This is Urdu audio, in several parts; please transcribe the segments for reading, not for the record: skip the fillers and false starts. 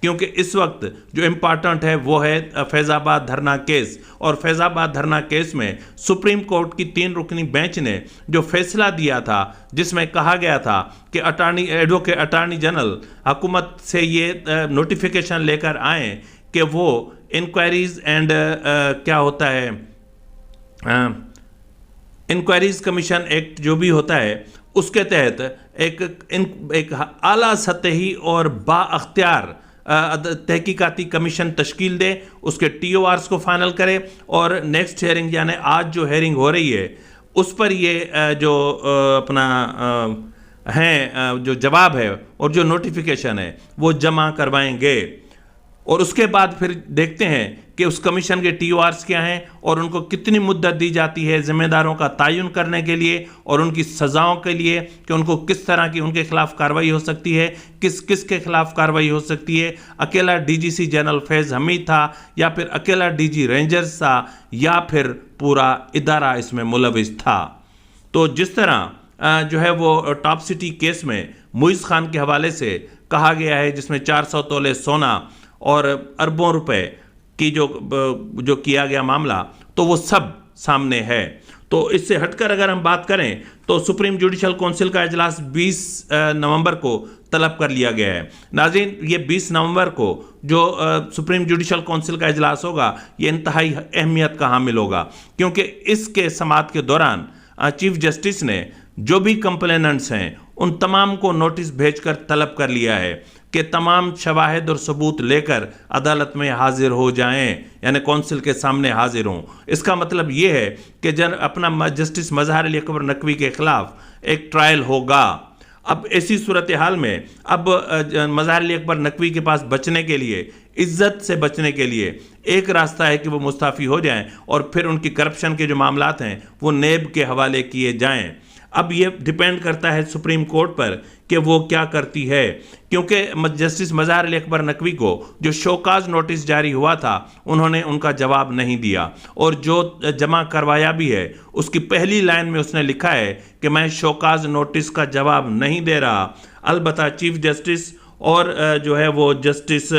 کیونکہ اس وقت جو امپارٹنٹ ہے وہ ہے فیض آباد دھرنا کیس، اور فیض آباد دھرنا کیس میں سپریم کورٹ کی 3 رکنی بینچ نے جو فیصلہ دیا تھا، جس میں کہا گیا تھا کہ ایڈوکیٹ اٹارنی جنرل حکومت سے یہ نوٹیفیکیشن لے کر آئیں کہ وہ انکوائریز اینڈ کیا ہوتا ہے انکوائریز کمیشن ایکٹ جو بھی ہوتا ہے اس کے تحت ایک اعلیٰ سطحی اور با اختیار تحقیقاتی کمیشن تشکیل دے، اس کے ٹی او آرز کو فائنل کرے، اور نیکسٹ ہیئرنگ یعنی آج جو ہیئرنگ ہو رہی ہے اس پر یہ جو اپنا جو جواب ہے اور جو نوٹیفیکیشن ہے وہ جمع کروائیں گے، اور اس کے بعد پھر دیکھتے ہیں کہ اس کمیشن کے ٹی او آرز کیا ہیں اور ان کو کتنی مدت دی جاتی ہے ذمہ داروں کا تعین کرنے کے لیے اور ان کی سزاؤں کے لیے کہ ان کو کس طرح کی ان کے خلاف کارروائی ہو سکتی ہے، کس کے خلاف کارروائی ہو سکتی ہے، اکیلا ڈی جی سی جنرل فیض حمید تھا یا پھر اکیلا ڈی جی رینجرز تھا یا پھر پورا ادارہ اس میں ملوث تھا۔ تو جس طرح جو ہے وہ ٹاپ سٹی کیس میں معیز خان کے حوالے سے کہا گیا ہے، جس میں 400 تولے سونا اور اربوں روپے کی جو کیا گیا معاملہ، تو وہ سب سامنے ہے۔ تو اس سے ہٹ کر اگر ہم بات کریں تو سپریم جوڈیشل کونسل کا اجلاس 20 نومبر کو طلب کر لیا گیا ہے۔ ناظرین، یہ 20 نومبر کو جو سپریم جوڈیشل کونسل کا اجلاس ہوگا یہ انتہائی اہمیت کا حامل ہوگا، کیونکہ اس کے سماعت کے دوران چیف جسٹس نے جو بھی کمپلیننٹس ہیں ان تمام کو نوٹس بھیج کر طلب کر لیا ہے کہ تمام شواہد اور ثبوت لے کر عدالت میں حاضر ہو جائیں، یعنی کونسل کے سامنے حاضر ہوں۔ اس کا مطلب یہ ہے کہ اپنا جسٹس مظہر علی اکبر نقوی کے خلاف ایک ٹرائل ہوگا۔ اب ایسی صورتحال میں اب مظہر علی اکبر نقوی کے پاس بچنے کے لیے، عزت سے بچنے کے لیے ایک راستہ ہے کہ وہ مستعفی ہو جائیں اور پھر ان کی کرپشن کے جو معاملات ہیں وہ نیب کے حوالے کیے جائیں۔ اب یہ ڈیپینڈ کرتا ہے سپریم کورٹ پر کہ وہ کیا کرتی ہے، کیونکہ جسٹس مظہر علی اکبر نقوی کو جو شوکاز نوٹس جاری ہوا تھا انہوں نے ان کا جواب نہیں دیا، اور جو جمع کروایا بھی ہے اس کی پہلی لائن میں اس نے لکھا ہے کہ میں شوکاز نوٹس کا جواب نہیں دے رہا۔ البتہ چیف جسٹس اور جو ہے وہ جسٹس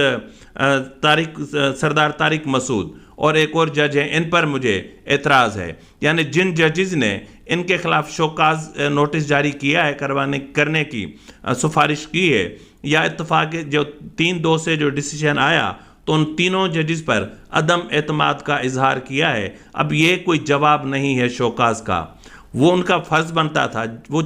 سردار طارق مسعود اور ایک اور جج ہیں، ان پر مجھے اعتراض ہے، یعنی جن ججز نے ان کے خلاف شوکاز نوٹس جاری کیا ہے کرنے کی سفارش کی ہے، یا اتفاق جو 3-2 سے جو ڈیسیشن آیا تو ان تینوں ججز پر عدم اعتماد کا اظہار کیا ہے۔ اب یہ کوئی جواب نہیں ہے شوکاز کا، وہ ان کا فرض بنتا تھا، وہ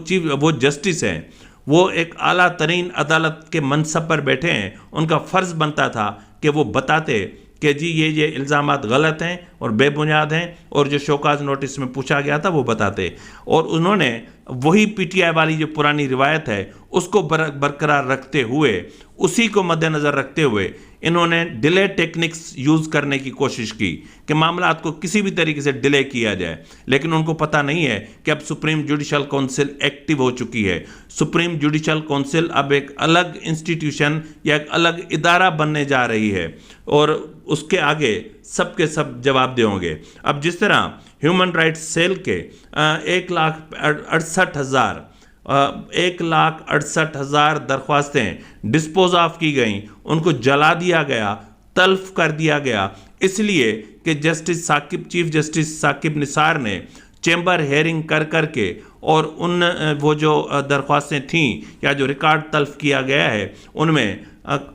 جسٹس ہیں، وہ ایک اعلیٰ ترین عدالت کے منصب پر بیٹھے ہیں، ان کا فرض بنتا تھا کہ وہ بتاتے کہ جی یہ الزامات غلط ہیں اور بے بنیاد ہیں، اور جو شوکاز نوٹس میں پوچھا گیا تھا وہ بتاتے، اور انہوں نے وہی پی ٹی آئی والی جو پرانی روایت ہے اس کو برقرار رکھتے ہوئے، اسی کو مد نظر رکھتے ہوئے انہوں نے ڈیلے ٹیکنکس یوز کرنے کی کوشش کی کہ معاملات کو کسی بھی طریقے سے ڈیلے کیا جائے، لیکن ان کو پتہ نہیں ہے کہ اب سپریم جوڈیشل کونسل ایکٹیو ہو چکی ہے۔ سپریم جوڈیشل کونسل اب ایک الگ انسٹیٹیوشن یا ایک الگ ادارہ بننے جا رہی ہے، اور اس کے آگے سب کے سب جواب دے ہوں گے۔ اب جس طرح ہیومن رائٹس سیل کے 1,68,000 درخواستیں ڈسپوز آف کی گئیں، ان کو جلا دیا گیا، تلف کر دیا گیا، اس لیے کہ چیف جسٹس ثاقب نثار نے چیمبر ہیئرنگ کر کے اور وہ جو درخواستیں تھیں یا جو ریکارڈ تلف کیا گیا ہے ان میں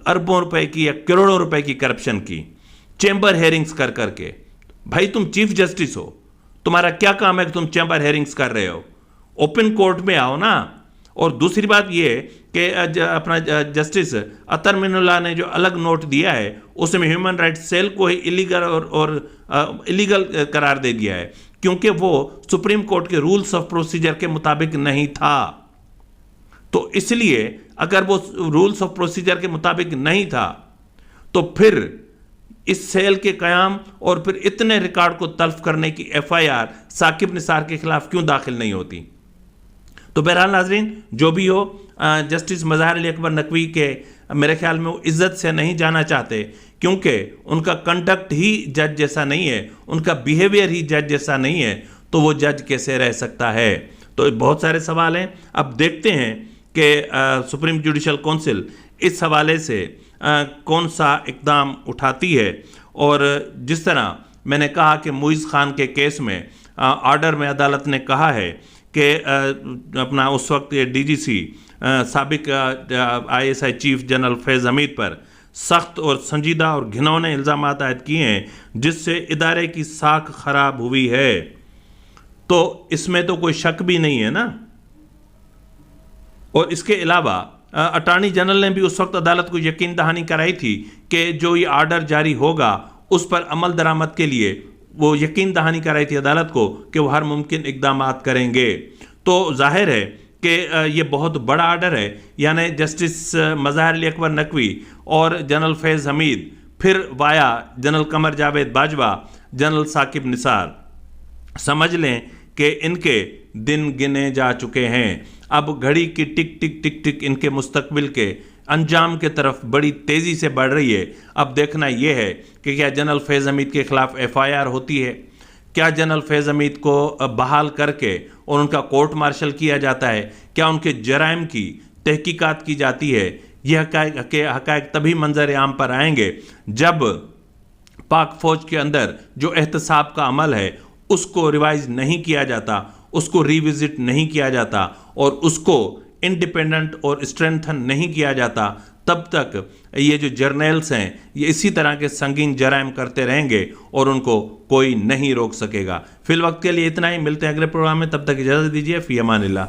اربوں روپے کی یا کروڑوں روپے کی کرپشن کی، چیمبر ہیئرنگز کر کے۔ بھائی تم چیف جسٹس ہو، تمہارا کیا کام ہے کہ تم چیمبر ہیئرنگز کر رہے ہو؟ اوپن کورٹ میں آؤ نا۔ اور دوسری بات یہ کہ اپنا جسٹس اطہر من اللہ نے جو الگ نوٹ دیا ہے اس میں ہیومن رائٹس سیل کو ہی ایلیگل قرار دے دیا ہے، کیونکہ وہ سپریم کورٹ کے رولز آف پروسیجر کے مطابق نہیں تھا۔ تو اس لیے اگر وہ رولز آف پروسیجر کے مطابق نہیں تھا تو پھر اس سیل کے قیام اور پھر اتنے ریکارڈ کو تلف کرنے کی F I R Saqib Nisar کے خلاف کیوں داخل نہیں ہوتی؟ تو بہرحال ناظرین، جو بھی ہو، جسٹس مظہر علی اکبر نقوی کے میرے خیال میں وہ عزت سے نہیں جانا چاہتے، کیونکہ ان کا کنڈکٹ ہی جج جیسا نہیں ہے، ان کا بیہیویئر ہی جج جیسا نہیں ہے، تو وہ جج کیسے رہ سکتا ہے؟ تو بہت سارے سوال ہیں۔ اب دیکھتے ہیں کہ سپریم جوڈیشل کونسل اس حوالے سے کون سا اقدام اٹھاتی ہے. اور جس طرح میں نے کہا کہ معیز خان کے کیس میں آرڈر میں عدالت نے کہا ہے کہ اپنا اس وقت ڈی جی سی سابق I S I chief general Faiz Hameed پر سخت اور سنجیدہ اور گھنونے الزامات عائد کیے ہیں جس سے ادارے کی ساکھ خراب ہوئی ہے. تو اس میں تو کوئی شک بھی نہیں ہے نا. اور اس کے علاوہ اٹارنی جنرل نے بھی اس وقت عدالت کو یقین دہانی کرائی تھی کہ جو یہ آرڈر جاری ہوگا اس پر عمل درآمد کے لیے وہ یقین دہانی کرائی تھی عدالت کو کہ وہ ہر ممکن اقدامات کریں گے. تو ظاہر ہے کہ یہ بہت بڑا آرڈر ہے. یعنی جسٹس مظاہر علی اکبر نقوی اور جنرل فیض حمید پھر وایا جنرل قمر جاوید باجوہ جنرل ثاقب نثار. سمجھ لیں کہ ان کے دن گنے جا چکے ہیں. اب گھڑی کی ٹک ٹک ٹک ٹک ان کے مستقبل کے انجام کے طرف بڑی تیزی سے بڑھ رہی ہے. اب دیکھنا یہ ہے کہ کیا جنرل فیض حمید کے خلاف ایف آئی آر ہوتی ہے, کیا جنرل فیض حمید کو بحال کر کے اور ان کا کورٹ مارشل کیا جاتا ہے, کیا ان کے جرائم کی تحقیقات کی جاتی ہے. یہ حقائق تبھی منظر عام پر آئیں گے جب پاک فوج کے اندر جو احتساب کا عمل ہے اس کو ریوائز نہیں کیا جاتا, اس کو ریوزٹ نہیں کیا جاتا اور اس کو انڈیپینڈنٹ اور اسٹرینتھن نہیں کیا جاتا. تب تک یہ جو جرنیلز ہیں یہ اسی طرح کے سنگین جرائم کرتے رہیں گے اور ان کو کوئی نہیں روک سکے گا. فی الوقت کے لیے اتنا ہی. ملتے ہیں اگلے پروگرام میں. تب تک اجازت دیجیے. فی امان اللہ.